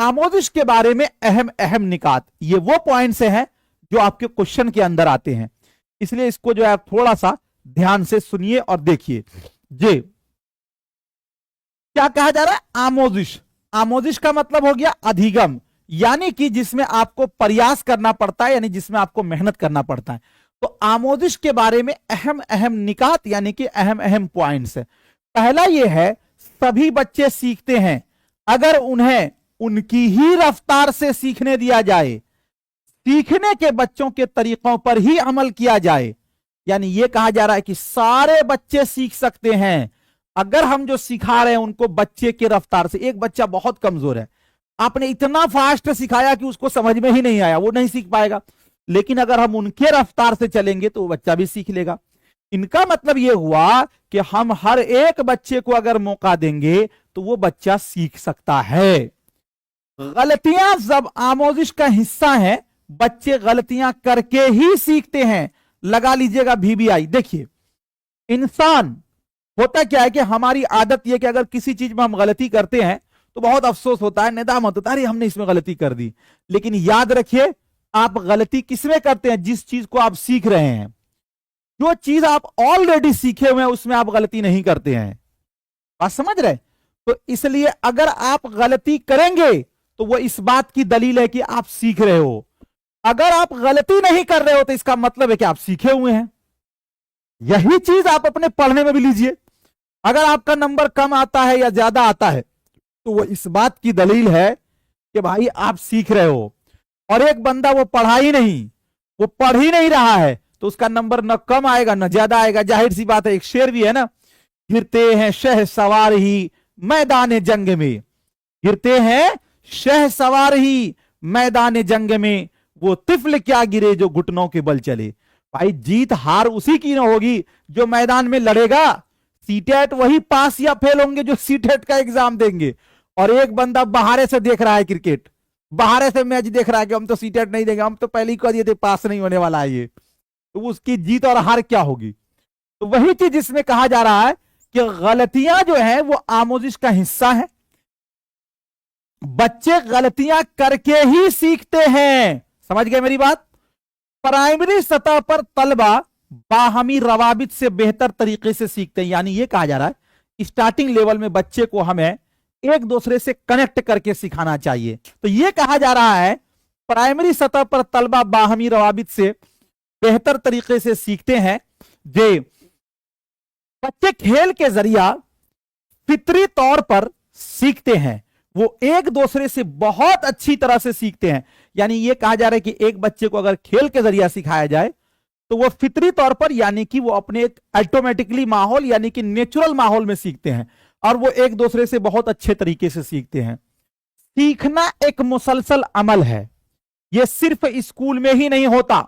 आमोजिश के बारे में अहम अहम निकात, ये वो पॉइंट्स हैं जो आपके क्वेश्चन के अंदर आते हैं, इसलिए इसको जो है आप थोड़ा सा ध्यान से सुनिए और देखिए। जी, क्या कहा जा रहा है? आमोजिश। आमोजिश का मतलब हो गया अधिगम, यानी कि जिसमें आपको प्रयास करना पड़ता है, यानी जिसमें आपको मेहनत करना पड़ता है। तो आमोजिश के बारे में अहम अहम निकात यानी कि अहम अहम पॉइंट्स है। पहला यह है, सभी बच्चे सीखते हैं अगर उन्हें उनकी ही रफ्तार से सीखने दिया जाए, सीखने के बच्चों के तरीकों पर ही अमल किया जाए। यानी यह कहा जा रहा है कि सारे बच्चे सीख सकते हैं अगर हम जो सिखा रहे हैं उनको बच्चे के रफ्तार से। एक बच्चा बहुत कमजोर है, आपने इतना फास्ट सिखाया कि उसको समझ में ही नहीं आया, वो नहीं सीख पाएगा। लेकिन अगर हम उनके रफ्तार से चलेंगे तो वो बच्चा भी सीख लेगा। इनका मतलब यह हुआ कि हम हर एक बच्चे को अगर मौका देंगे तो वो बच्चा सीख सकता है। गलतियां जब आमोजिश का हिस्सा है, बच्चे गलतियां करके ही सीखते हैं। लगा लीजिएगा VBI। देखिए, इंसान होता क्या है कि हमारी आदत यह कि अगर किसी चीज में हम गलती करते हैं तो बहुत अफसोस होता है, नेदामत होता है, अरे हमने इसमें गलती कर दी। लेकिन याद रखिए, आप गलती किसमें करते हैं? जिस चीज को आप सीख रहे हैं। जो चीज आप ऑलरेडी सीखे हुए हैं उसमें आप गलती नहीं करते हैं। बात समझ रहे? तो इसलिए अगर आप गलती करेंगे तो वो इस बात की दलील है कि आप सीख रहे हो। अगर आप गलती नहीं कर रहे हो तो इसका मतलब है कि आप सीखे हुए हैं। यही चीज आप अपने पढ़ने में भी लीजिए। अगर आपका नंबर कम आता है या ज्यादा आता है तो वो इस बात की दलील है कि भाई आप सीख रहे हो। और एक बंदा वो पढ़ा ही नहीं, वो पढ़ ही नहीं रहा है, तो उसका नंबर न कम आएगा न ज्यादा आएगा। जाहिर सी बात है, एक शेर भी है ना, गिरते हैं शह सवार ही मैदान जंग में, गिरते हैं शह सवार ही मैदान जंग में, वो तिफल क्या गिरे जो घुटनों के बल चले। भाई जीत हार उसी की ना होगी जो मैदान में लड़ेगा। सीटेट वही पास या फेल होंगे जो सीटेट का एग्जाम देंगे। और एक बंदा बाहर से देख रहा है क्रिकेट, बाहर से मैच देख रहा है कि हम तो सीटेट नहीं देंगे, हम तो पहले ही कह दिए थे पास नहीं होने वाला है ये, तो उसकी जीत और हार क्या होगी? तो वही चीज इसमें कहा जा रहा है कि गलतियां जो है वो आमोजिश का हिस्सा है। बच्चे गलतियां करके ही सीखते हैं। समझ गए मेरी बात? प्राइमरी सतह पर तलबा बाहमी रवाबित से बेहतर तरीके से सीखते हैं। यानी यह कहा जा रहा है स्टार्टिंग लेवल में बच्चे को हमें एक दूसरे से कनेक्ट करके सिखाना चाहिए। तो यह कहा जा रहा है प्राइमरी सतह पर तलबा बाहमी रवाबित से बेहतर तरीके से सीखते हैं। जे बच्चे खेल के जरिया फितरी तौर पर सीखते हैं, वो एक दूसरे से बहुत अच्छी तरह से सीखते हैं। यानी यह कहा जा रहा है कि एक बच्चे को अगर खेल के जरिया सिखाया जाए तो वो फितरी तौर पर, यानी कि वो अपने एक ऑटोमेटिकली माहौल यानी कि नेचुरल माहौल में सीखते हैं और वो एक दूसरे से बहुत अच्छे तरीके से सीखते हैं। सीखना एक मुसलसल अमल है, यह सिर्फ स्कूल में ही नहीं होता।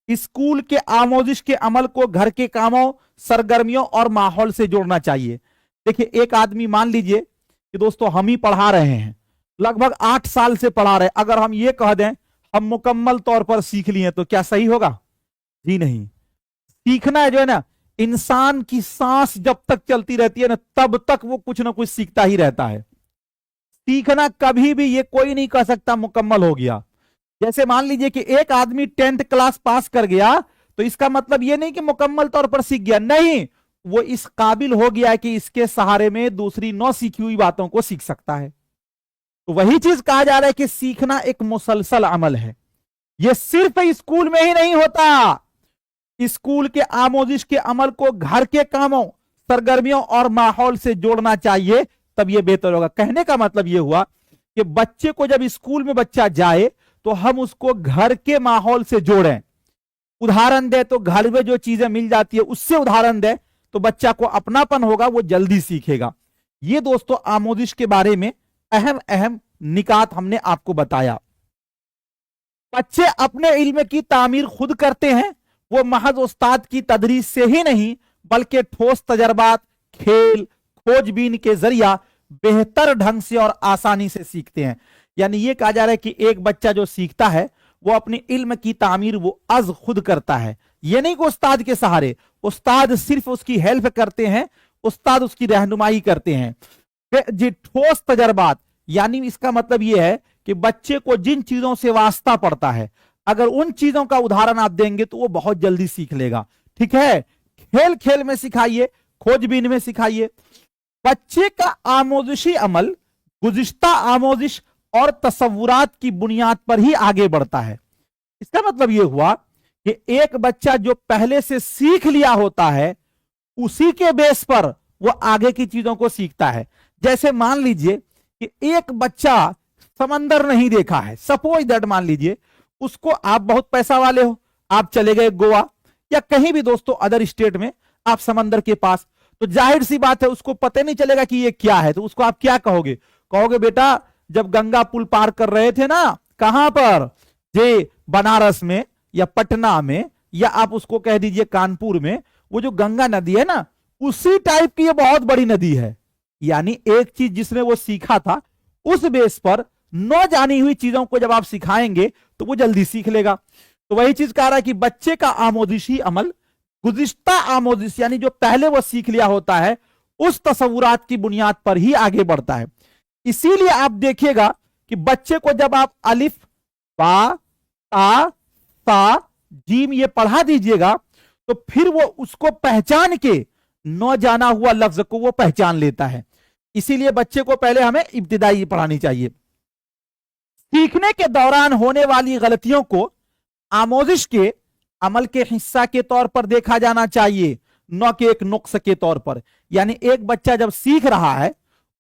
स्कूल के आमोजिश के अमल को घर के कामों, सरगर्मियों और माहौल से जोड़ना चाहिए। देखिए, एक आदमी मान लीजिए कि दोस्तों हम ही पढ़ा रहे हैं, लगभग 8 साल से पढ़ा रहे हैं, अगर हम ये कह दें हम मुकम्मल तौर पर सीख लिए तो क्या सही होगा? जी नहीं। सीखना है जो है ना, इंसान की सांस जब तक चलती रहती है ना तब तक वो कुछ ना कुछ सीखता ही रहता है। सीखना कभी भी ये कोई नहीं कह सकता मुकम्मल हो गया। जैसे मान लीजिए कि एक आदमी 10th क्लास पास कर गया तो इसका मतलब ये नहीं कि मुकम्मल तौर पर सीख गया, नहीं, वो इस काबिल हो गया है कि इसके सहारे में दूसरी 9 सीखी हुई बातों को सीख सकता है। तो वही चीज कहा जा रहा है कि सीखना एक मुसलसल अमल है, यह सिर्फ स्कूल में ही नहीं होता। स्कूल के आमोजिश के अमल को घर के कामों, सरगर्मियों और माहौल से जोड़ना चाहिए, तब यह बेहतर होगा। कहने का मतलब यह हुआ कि बच्चे को जब स्कूल में बच्चा जाए तो हम उसको घर के माहौल से जोड़ें। उदाहरण दे तो घर में जो चीजें मिल जाती है उससे उदाहरण दे तो बच्चा को अपनापन होगा, वो जल्दी सीखेगा। ये दोस्तों आमोजिश के बारे में अहम अहम निकात हमने आपको बताया। बच्चे अपने इल्म की तामीर खुद करते हैं, वो महज उस्ताद की तदरीस से ही नहीं बल्कि ठोस तजर्बात, खेल, खोजबीन के जरिया बेहतर ढंग से और आसानी से सीखते हैं। यानी यह कहा जा रहा है कि एक बच्चा जो सीखता है वो अपनी इल्म की तामीर वो अज खुद करता है। यह नहीं कि उस्ताद के सहारे, उस्ताद सिर्फ उसकी हेल्प करते हैं, उस्ताद उसकी रहनुमाई करते हैं। जी ठोस तजर्बात, यानी इसका मतलब यह है कि बच्चे को जिन चीजों से वास्ता पड़ता है, अगर उन चीजों का उदाहरण आप देंगे तो वो बहुत जल्दी सीख लेगा। ठीक है, खेल खेल में सिखाइए, खोजबीन में सिखाइए। बच्चे का आमोजिशी अमल गुज़िश्ता आमोजिश और तसव्वुरात की बुनियाद पर ही आगे बढ़ता है। इसका मतलब यह हुआ कि एक बच्चा जो पहले से सीख लिया होता है, उसी के बेस पर वो आगे की चीजों को सीखता है। जैसे मान लीजिए कि एक बच्चा समंदर नहीं देखा है, सपोज दैट, मान लीजिए उसको, आप बहुत पैसा वाले हो, आप चले गए गोवा या कहीं भी दोस्तों अदर स्टेट में, आप समंदर के पास, तो जाहिर सी बात है उसको पता नहीं चलेगा कि ये क्या है। तो उसको आप क्या कहोगे? कहोगे बेटा जब गंगा पुल पार कर रहे थे ना, कहां पर, जे बनारस में या पटना में, या आप उसको कह दीजिए कानपुर में, वो जो गंगा नदी है ना, उसी टाइप की ये बहुत बड़ी नदी है। यानी एक चीज जिसने वो सीखा था, उस बेस पर न जानी हुई चीजों को जब आप सिखाएंगे तो वो जल्दी सीख लेगा। तो वही चीज कह रहा है कि बच्चे का आमोदिशी अमल गुज़िश्ता आमोदिश, यानी जो पहले वो सीख लिया होता है, उस तसव्वुरात की बुनियाद पर ही आगे बढ़ता है। इसीलिए आप देखिएगा कि बच्चे को जब आप अलिफ, बा, ता, सा, जीम ये पढ़ा दीजिएगा, तो फिर वो उसको पहचान के न जाना हुआ लफ्ज को वो पहचान लेता है। इसीलिए बच्चे को पहले हमें इब्तिदाई पढ़ानी चाहिए। सीखने के दौरान होने वाली गलतियों को आमोजिश के अमल के हिस्सा के तौर पर देखा जाना चाहिए, न कि एक नुक्स के तौर पर। यानी एक बच्चा जब सीख रहा है,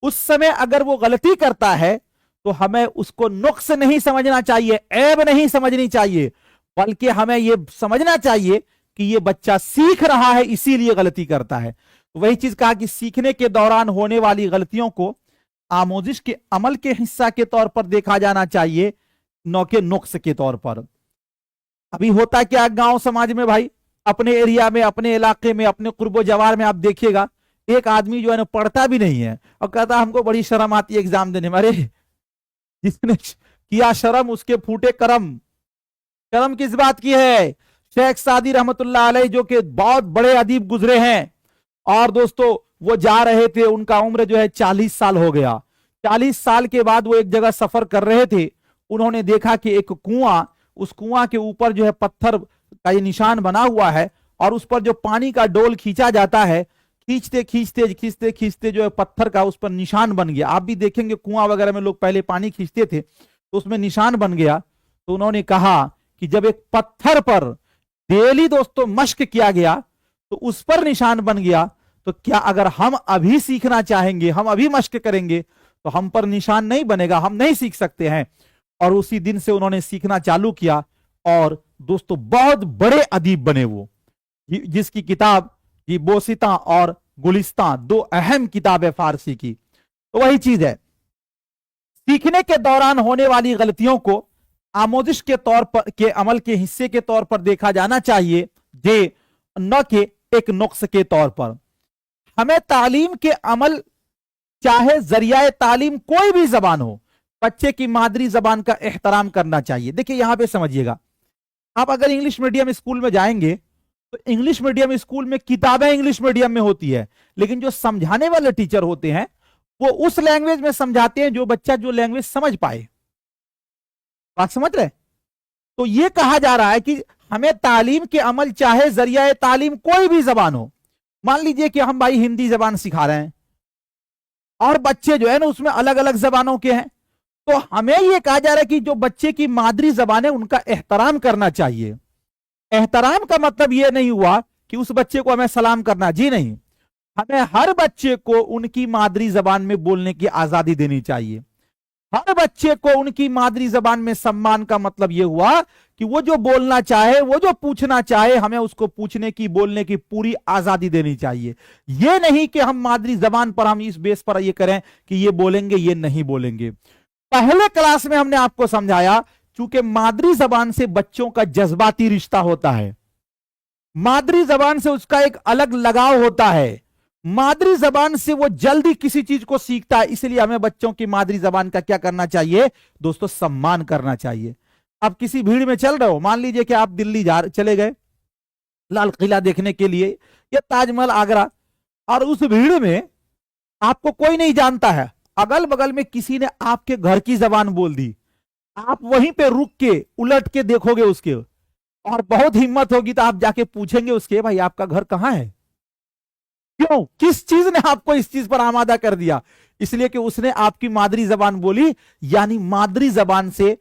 उस समय अगर वो गलती करता है तो हमें उसको नुक्स नहीं समझना चाहिए, ऐब नहीं समझनी चाहिए, बल्कि हमें यह समझना चाहिए कि ये बच्चा सीख रहा है इसीलिए गलती करता है। तो वही चीज कहा कि सीखने के दौरान होने वाली गलतियों को आमोजिश के अमल के हिस्सा के तौर पर देखा जाना चाहिए, न कि नुक्स के तौर पर। अभी होता क्या गांव समाज में भाई, अपने एरिया में, अपने इलाके में, अपने कुर्बो जवार में आप देखिएगा, एक आदमी जो है ना पढ़ता भी नहीं है और कहता हमको बड़ी शर्म आती है एग्जाम देने में। अरे जिसने किया शर्म उसके फूटे करम। शर्म किस बात की है? शेख सादी रहमतुल्लाह अलैह जो कि बहुत बड़े अदीब गुजरे हैं, और दोस्तों वो जा रहे थे, उनका उम्र जो है 40 साल हो गया। 40 साल के बाद वो एक जगह सफर कर रहे थे, उन्होंने देखा कि एक कुआं, उस कुआं के ऊपर जो है पत्थर का ये निशान बना हुआ है, और उस पर जो पानी का डोल खींचा जाता है, खींचते खींचते खींचते खींचते जो है पत्थर का उस पर निशान बन गया। आप भी देखेंगे कुआं वगैरह में लोग पहले पानी खींचते थे तो उसमें निशान बन गया। तो उन्होंने कहा कि जब एक पत्थर पर डेली दोस्तों मश्क किया गया तो उस पर निशान बन गया, तो क्या अगर हम अभी सीखना चाहेंगे, हम अभी मश्क करेंगे तो हम पर निशान नहीं बनेगा, हम नहीं सीख सकते हैं। और उसी दिन से उन्होंने सीखना चालू किया, और दोस्तों बहुत बड़े अदीब बने वो, जिसकी किताब ये बोसिता और गुलिस्ता दो अहम किताब है फारसी की। तो वही चीज है, सीखने के दौरान होने वाली गलतियों को आमोजिश के तौर पर के अमल के हिस्से के तौर पर देखा जाना चाहिए, जे न कि एक नुक्स के तौर पर। हमें तालीम के अमल, चाहे जरिया तालीम कोई भी जबान हो, बच्चे की मादरी जबान का एहतराम करना चाहिए। देखिए यहां पे समझिएगा, आप अगर इंग्लिश मीडियम स्कूल में जाएंगे तो इंग्लिश मीडियम स्कूल में किताबें इंग्लिश मीडियम में होती है, लेकिन जो समझाने वाले टीचर होते हैं वो उस लैंग्वेज में समझाते हैं जो बच्चा जो लैंग्वेज समझ पाए। बात समझ रहे? तो ये कहा जा रहा है कि हमें तालीम के अमल, चाहे जरिया तालीम कोई भी जबान हो, मान लीजिए कि हम भाई हिंदी जबान सिखा रहे हैं और बच्चे जो है ना उसमें अलग अलग जबानों के हैं, तो हमें यह कहा जा रहा है कि जो बच्चे की मादरी जबान है उनका एहतराम करना चाहिए। एहतराम का मतलब यह नहीं हुआ कि उस बच्चे को हमें सलाम करना, जी नहीं, हमें हर बच्चे को उनकी मादरी जबान में बोलने की आजादी देनी चाहिए। हर बच्चे को उनकी मादरी जबान में सम्मान का मतलब यह हुआ कि वो जो बोलना चाहे, वो जो पूछना चाहे, हमें उसको पूछने की, बोलने की पूरी आजादी देनी चाहिए। यह नहीं कि हम मादरी जबान पर हम इस बेस पर यह करें कि ये बोलेंगे ये नहीं बोलेंगे। पहले क्लास में हमने आपको समझाया, चूंकि मादरी जबान से बच्चों का जज्बाती रिश्ता होता है, मादरी जबान से उसका एक अलग लगाव होता है, मादरी जबान से वो जल्दी किसी चीज को सीखता है। इसलिए हमें बच्चों की मादरी जबान का क्या करना चाहिए दोस्तों? सम्मान करना चाहिए। अब किसी भीड़ में चल रहे हो, मान लीजिए कि आप दिल्ली चले गए लाल किला देखने के लिए या ताजमहल आगरा, और उस भीड़ में आपको कोई नहीं जानता है, अगल बगल में किसी ने आपके घर की जबान बोल दी, आप वहीं पे रुक के उलट के देखोगे उसके, और बहुत हिम्मत होगी तो आप जाके पूछेंगे उसके, भाई आपका घर कहां है? क्यों? किस चीज ने आपको इस चीज पर आमादा कर दिया? इसलिए कि उसने आपकी मादरी जबान बोली। यानी मादरी जबान से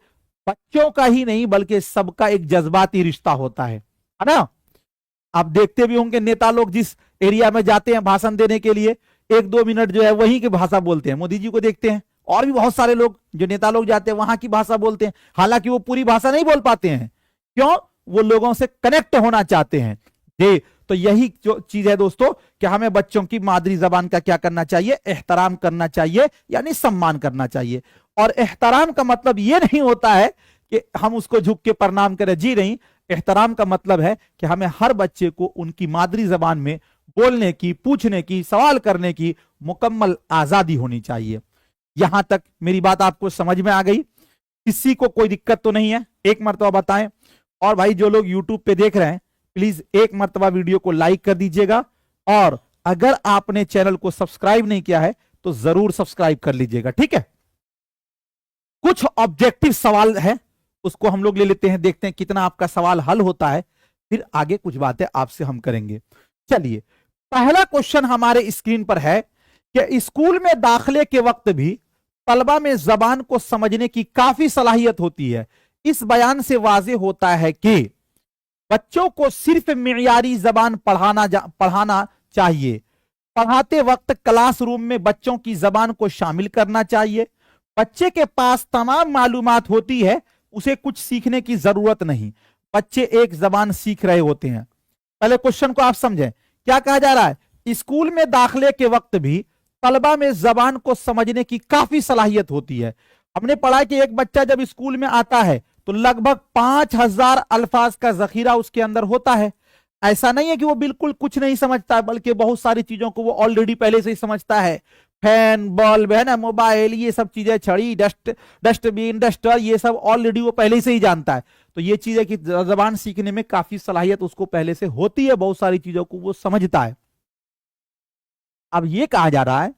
बच्चों का ही नहीं बल्कि सबका एक जज्बाती रिश्ता होता है ना? आप देखते भी होंगे नेता लोग जिस एरिया में जाते हैं भाषण देने के लिए, 1-2 मिनट जो है वहीं की भाषा बोलते हैं। मोदी जी को देखते हैं और भी बहुत सारे लोग जो नेता लोग जाते हैं वहां की भाषा बोलते हैं, हालांकि वो पूरी भाषा नहीं बोल पाते हैं। क्यों? वो लोगों से कनेक्ट होना चाहते हैं जी। तो यही जो चीज है दोस्तों कि हमें बच्चों की मादरी जबान का क्या करना चाहिए? एहतराम करना चाहिए, यानी सम्मान करना चाहिए। और एहतराम का मतलब ये नहीं होता है कि हम उसको झुक के प्रणाम करें, जी नहीं। एहतराम का मतलब है कि हमें हर बच्चे को उनकी मादरी जबान में बोलने की, पूछने की, सवाल करने की मुकम्मल आजादी होनी चाहिए। यहां तक मेरी बात आपको समझ में आ गई? किसी को कोई दिक्कत तो नहीं है? एक मर्तबा बताएं। और भाई जो लोग यूट्यूब पे देख रहे हैं प्लीज एक मर्तबा वीडियो को लाइक कर दीजिएगा, और अगर आपने चैनल को सब्सक्राइब नहीं किया है तो जरूर सब्सक्राइब कर लीजिएगा, ठीक है? कुछ ऑब्जेक्टिव सवाल है, उसको हम लोग ले लेते हैं, देखते हैं कितना आपका सवाल हल होता है, फिर आगे कुछ बातें आपसे हम करेंगे। चलिए, पहला क्वेश्चन हमारे स्क्रीन पर है कि स्कूल में दाखिले के वक्त भी तलबा में जबान को समझने की काफी सलाहियत होती है। इस बयान से वाज़ेह होता है कि बच्चों को सिर्फ मियारी जबान पढ़ाना चाहिए। पढ़ाते वक्त क्लासरूम में बच्चों की जबान को शामिल करना चाहिए। बच्चे के पास तमाम मालूमात होती है, उसे कुछ सीखने की जरूरत नहीं। बच्चे एक जबान सीख रहे होते हैं। पहले क्वेश्चन को आप समझें, क्या कहा जा रहा है? स्कूल में दाखिले के वक्त भी तलबा में जबान को समझने की काफी सलाहियत होती है। हमने पढ़ा कि एक बच्चा जब स्कूल में आता है तो लगभग 5000 अल्फाज का जखीरा उसके अंदर होता है। ऐसा नहीं है कि वो बिल्कुल कुछ नहीं समझता है, बल्कि बहुत सारी चीजों को वो ऑलरेडी पहले से ही समझता है। फैन, बल्ब है ना, मोबाइल, ये सब चीजें, छड़ी, डस्टबिन, डस्टर, ये सब ऑलरेडी वो पहले से ही जानता है। तो ये चीज है कि जबान सीखने में काफी सलाहियत उसको पहले से होती है, बहुत सारी चीजों को वो समझता है। अब ये कहा जा रहा है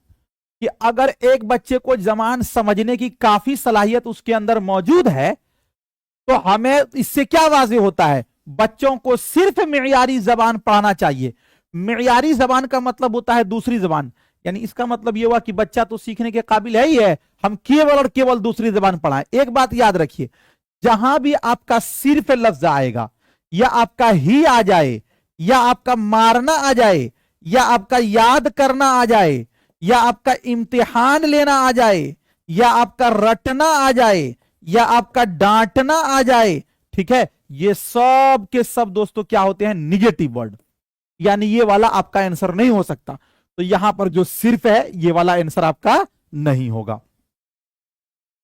कि अगर एक बच्चे को जबान समझने की काफी सलाहियत उसके अंदर मौजूद है तो हमें इससे क्या वाज़ेह होता है? बच्चों को सिर्फ मियारी जबान पढ़ाना चाहिए। मियारी जबान का मतलब होता है दूसरी जबान, यानी इसका मतलब यह हुआ कि बच्चा तो सीखने के काबिल है ही है, हम केवल और केवल दूसरी जबान पढ़ाएं। एक बात याद रखिए, जहां भी आपका सिर्फ लफ्ज आएगा, या आपका ही आ जाए, या आपका मारना आ जाए, या आपका याद करना आ जाए, या आपका इम्तिहान लेना आ जाए, या आपका रटना आ जाए, या आपका डांटना आ जाए, ठीक है, ये सब के सब दोस्तों क्या होते हैं? Negative word. यानी ये वाला आपका आंसर नहीं हो सकता। तो यहां पर जो सिर्फ है ये वाला आंसर आपका नहीं होगा।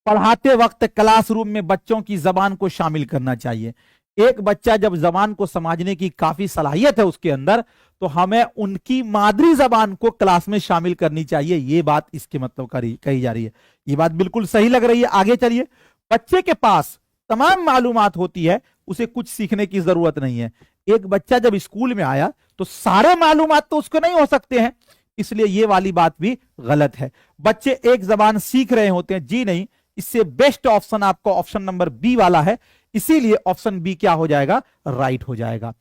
पढ़ाते वक्त क्लासरूम में बच्चों की जबान को शामिल करना चाहिए। एक बच्चा जब जबान को समझने की काफी सलाहियत है उसके अंदर, तो हमें उनकी मादरी जबान को क्लास में शामिल करनी चाहिए। ये बात इसके मतलब कही जा रही है। ये बात बिल्कुल सही लग रही है। आगे चलिए, बच्चे के पास तमाम मालूमात होती है, उसे कुछ सीखने की जरूरत नहीं है। एक बच्चा जब स्कूल में आया तो सारे मालूमात तो उसको नहीं हो सकते हैं, इसलिए ये वाली बात भी गलत है। बच्चे एक जबान सीख रहे होते हैं, जी नहीं। इससे बेस्ट ऑप्शन आपको ऑप्शन नंबर बी वाला है, इसीलिए ऑप्शन बी क्या हो जाएगा? राइट हो जाएगा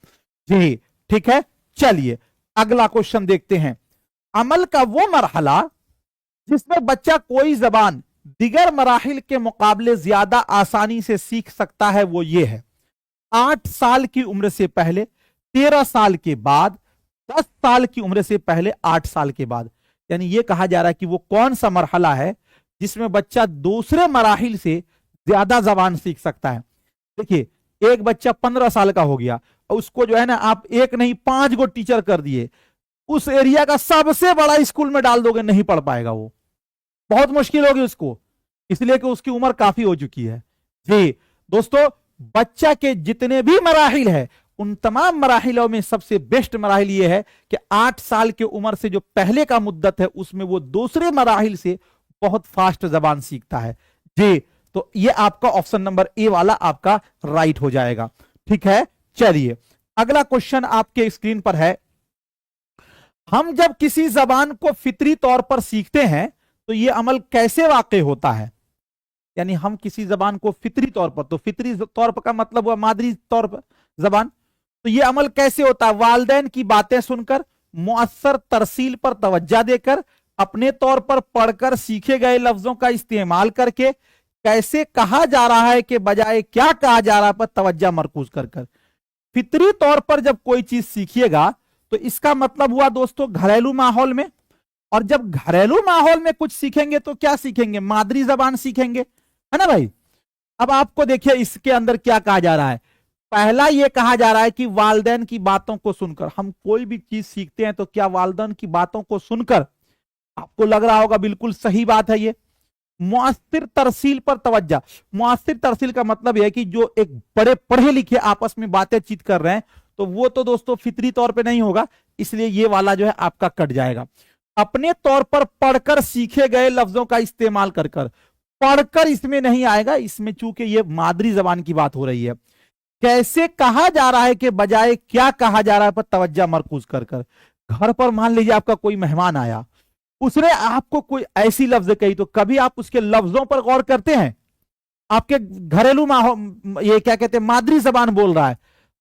जी। ठीक है, चलिए अगला क्वेश्चन देखते हैं। अमल का वो मरहला जिसमें बच्चा कोई जबान दिगर मराहिल के मुकाबले ज्यादा आसानी से सीख सकता है, वो ये है: 8 साल की उम्र से पहले, 13 साल के बाद, 10 साल की उम्र से पहले, 8 साल के बाद। यानी ये कहा जा रहा है कि वो कौन सा मरहला है जिसमें बच्चा दूसरे मराहिल से ज्यादा जबान सीख सकता है। देखिए, एक बच्चा 15 साल का हो गया और उसको जो है ना आप एक नहीं 5 गो टीचर कर दिए, उस एरिया का सबसे बड़ा स्कूल में डाल दोगे, नहीं पढ़ पाएगा, वो बहुत मुश्किल होगी उसको, इसलिए कि उसकी उम्र काफी हो चुकी है जी। दोस्तों, बच्चा के जितने भी मराहिल है उन तमाम मराहिलों में सबसे बेस्ट मराहिल ये है कि 8 साल की उम्र से जो पहले का मुद्दत है उसमें वो दूसरे मराहिल से बहुत फास्ट जबान सीखता है जी। तो ये आपका ऑप्शन नंबर ए वाला आपका राइट हो जाएगा। ठीक है, चलिए अगला क्वेश्चन आपके स्क्रीन पर है। हम जब किसी जबान को फितरी तौर पर सीखते हैं तो यह अमल कैसे वाक़ई होता है? यानी हम किसी जबान को फितरी तौर पर, तो फितरी तौर पर का मतलब हुआ मादरी तौर पर जबान। तो ये अमल कैसे होता है? वालिदैन की बातें सुनकर, मुअस्सर तरसील पर तवज्जो देकर, अपने तौर पर पढ़कर सीखे गए लफ्जों का इस्तेमाल करके, कैसे कहा जा रहा है के बजाय क्या कहा जा रहा है पर तवज्जो मरकूज कर कर। फितरी तौर पर जब कोई चीज सीखिएगा तो इसका मतलब हुआ दोस्तों घरेलू माहौल में, और जब घरेलू माहौल में कुछ सीखेंगे तो क्या सीखेंगे? मादरी जबान सीखेंगे, है ना भाई। अब आपको देखिए इसके अंदर क्या कहा जा रहा है। पहला यह कहा जा रहा है कि वालिदैन की बातों को सुनकर, हम कोई भी चीज सीखते हैं तो क्या वालिदैन की बातों को सुनकर, आपको लग रहा होगा बिल्कुल सही बात है ये। मुअस्सिर तरसील पर तवज्जो, मुअस्सिर तरसील का मतलब यह है कि जो एक बड़े पढ़े लिखे आपस में बातचीत कर रहे हैं तो वो तो दोस्तों फितरी तौर पे नहीं होगा, इसलिए ये वाला जो है आपका कट जाएगा। अपने तौर पर पढ़कर सीखे गए लफ्जों का इस्तेमाल कर कर, पढ़कर इसमें नहीं आएगा, इसमें चूंकि ये मादरी जबान की बात हो रही है। कैसे कहा जा रहा है के बजाय क्या कहा जा रहा है पर तवज्जो मरकूज कर कर। घर पर मान लीजिए आपका कोई मेहमान आया, उसने आपको कोई ऐसी लफ्ज कही, तो कभी आप उसके लफ्जों पर गौर करते हैं? आपके घरेलू माहौल, ये क्या कहते हैं, मादरी जबान बोल रहा है,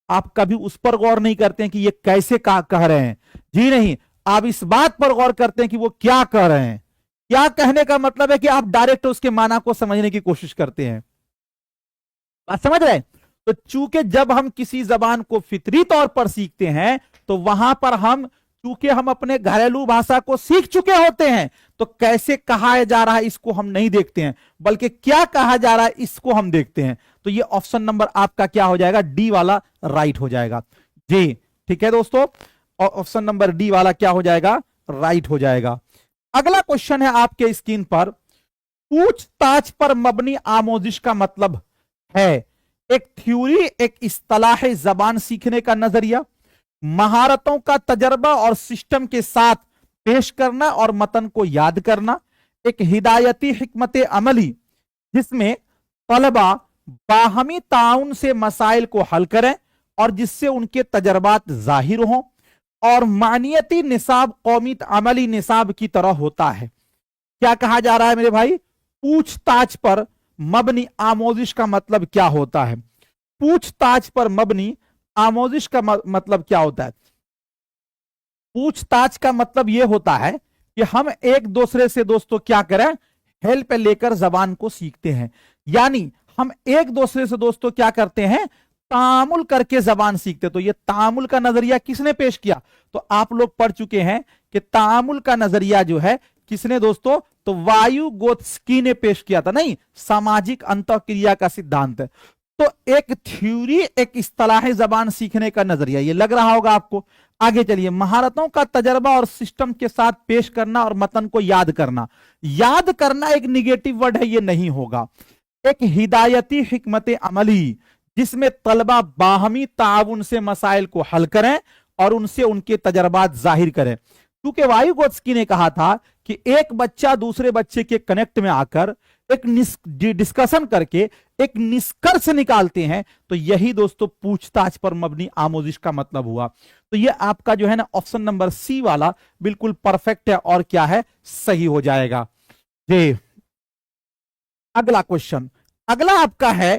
आप कभी उस पर गौर नहीं करते हैं कि ये कैसे कह रहे हैं? जी नहीं, आप इस बात पर गौर करते हैं कि वो क्या कह रहे हैं। क्या कहने का मतलब है कि आप डायरेक्ट उसके माना को समझने की कोशिश करते हैं। बात समझ रहे हैं? तो चूंकि जब हम किसी जबान को फितरी तौर पर सीखते हैं तो वहां पर हम, चूंकि हम अपने घरेलू भाषा को सीख चुके होते हैं, तो कैसे कहा जा रहा है इसको हम नहीं देखते हैं, बल्कि क्या कहा जा रहा है इसको हम देखते हैं। तो ये ऑप्शन नंबर आपका क्या हो जाएगा? डी वाला राइट हो जाएगा जी। ठीक है दोस्तों, और ऑप्शन नंबर डी वाला क्या हो जाएगा? राइट हो जाएगा। अगला क्वेश्चन है आपके स्क्रीन पर, पूछताछ पर मबनी आमोजिश का मतलब है एक थ्योरी, एक इस्तिलाह जबान सीखने का नजरिया, महारतों का तजर्बा और सिस्टम के साथ पेश करना और मतन को याद करना, एक हिदायती हिकमत अमली जिसमें तलबा बाहमी ताउन से मसाइल को हल करें और जिससे उनके तजर्बात जाहिर हों, और मानियती निसाब कौमी अमली निसाब की तरह होता है। क्या कहा जा रहा है मेरे भाई? पूछताछ पर मबनी आमोजिश का मतलब क्या होता है? पूछताछ पर मबनी आमोजिश का मतलब क्या होता है? पूछताछ का मतलब यह होता है कि हम एक दूसरे से दोस्तों क्या करें? हेल्प लेकर जबान को सीखते हैं। यानी हम एक दूसरे से दोस्तों क्या करते हैं? तामुल करके जबान सीखते। तो ये तामुल का नजरिया किसने पेश किया? तो आप लोग पढ़ चुके हैं कि तामुल का नजरिया जो है किसने दोस्तों? तो वायुगोत्स्की ने पेश किया था। नहीं, सामाजिक अंतःक्रिया का सिद्धांत है। तो एक थ्योरी, एक इस्तिलाह जबान सीखने का नजरिया, ये लग रहा होगा आपको। आगे चलिए, महारतों का तजर्बा और सिस्टम के साथ पेश करना और मतन को याद करना। याद करना एक निगेटिव वर्ड है, ये नहीं होगा। एक हिदायती हिकमत अमली जिसमें तलबा बाहमी ताउन से मसाइल को हल करें और उनसे उनके तजर्बात जाहिर करें। क्योंकि वायुगोत्स्की ने कहा था कि एक बच्चा दूसरे बच्चे के कनेक्ट में आकर एक डिस्कशन करके एक निष्कर्ष निकालते हैं, तो यही दोस्तों पूछताछ पर मबनी आमोजिश का मतलब हुआ। तो ये आपका जो है ना ऑप्शन नंबर सी वाला बिल्कुल परफेक्ट है और क्या है? सही हो जाएगा जी। अगला क्वेश्चन, अगला आपका है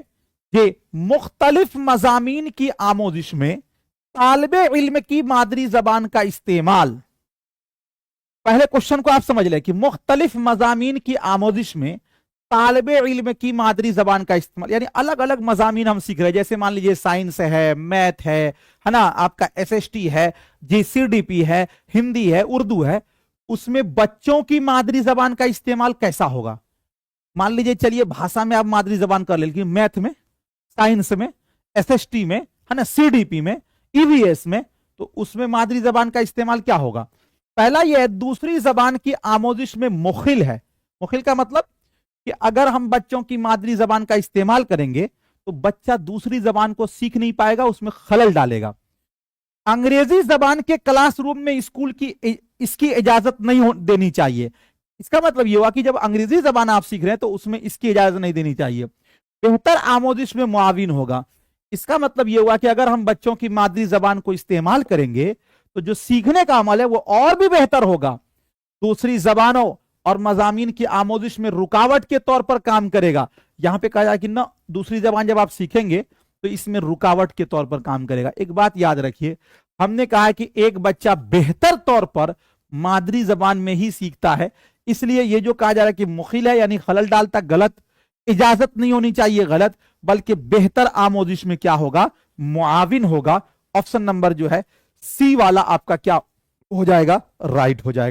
कि मुख्तलिफ मजामीन की आमोजिश में तालिबे इल्म की मादरी जबान का इस्तेमाल। पहले क्वेश्चन को आप समझ लें कि मुख्तलिफ मजामीन की आमोजिश में तालिबे इल्म की मादरी जबान का इस्तेमाल, यानी अलग अलग मजामीन हम सीख रहे हैं। जैसे मान लीजिए साइंस है, मैथ है ना, आपका एसएसटी है, जीसीडीपी है, हिंदी है, उर्दू है। उसमें बच्चों की मादरी जबान का इस्तेमाल कैसा होगा? मान लीजिए, चलिए भाषा में आप मादरी जबान कर ले, लेकिन मैथ में, साइंस में, एसएसटी में, है ना, सीडीपी में, ईवीएस में, तो उसमें मादरी जबान का इस्तेमाल क्या होगा? पहला यह, दूसरी जबान की आमोजिश में मुखिल है। मुखिल का मतलब कि अगर हम बच्चों की मादरी जबान का इस्तेमाल करेंगे तो बच्चा दूसरी जबान को सीख नहीं पाएगा, उसमें खलल डालेगा। अंग्रेजी जबान के क्लासरूम में स्कूल की इसकी इजाजत नहीं देनी चाहिए। इसका मतलब यह हुआ कि जब अंग्रेजी जबान आप सीख रहे हैं तो उसमें इसकी इजाजत नहीं देनी चाहिए। बेहतर आमोजिश में मुआविन होगा। इसका मतलब यह हुआ कि अगर हम बच्चों की मादरी जबान को इस्तेमाल करेंगे तो जो सीखने का अमल है वो और भी बेहतर होगा। दूसरी जबानों और मजामीन की आमोजिश में रुकावट के तौर पर काम करेगा। यहां पे कहा जाए कि ना दूसरी जबान जब आप सीखेंगे तो इसमें रुकावट के तौर पर काम करेगा। एक बात याद रखिए, हमने कहा है कि एक बच्चा बेहतर तौर पर मादरी जबान में ही सीखता है, इसलिए ये जो कहा जा रहा है कि मुखिल है यानी खलल डालता, गलत। इजाजत नहीं होनी चाहिए, गलत। बल्कि बेहतर आमोजिश में क्या होगा, मुआविन होगा। ऑप्शन नंबर जो है सी वाला आपका क्या हो जाएगा, राइट हो जाएगा।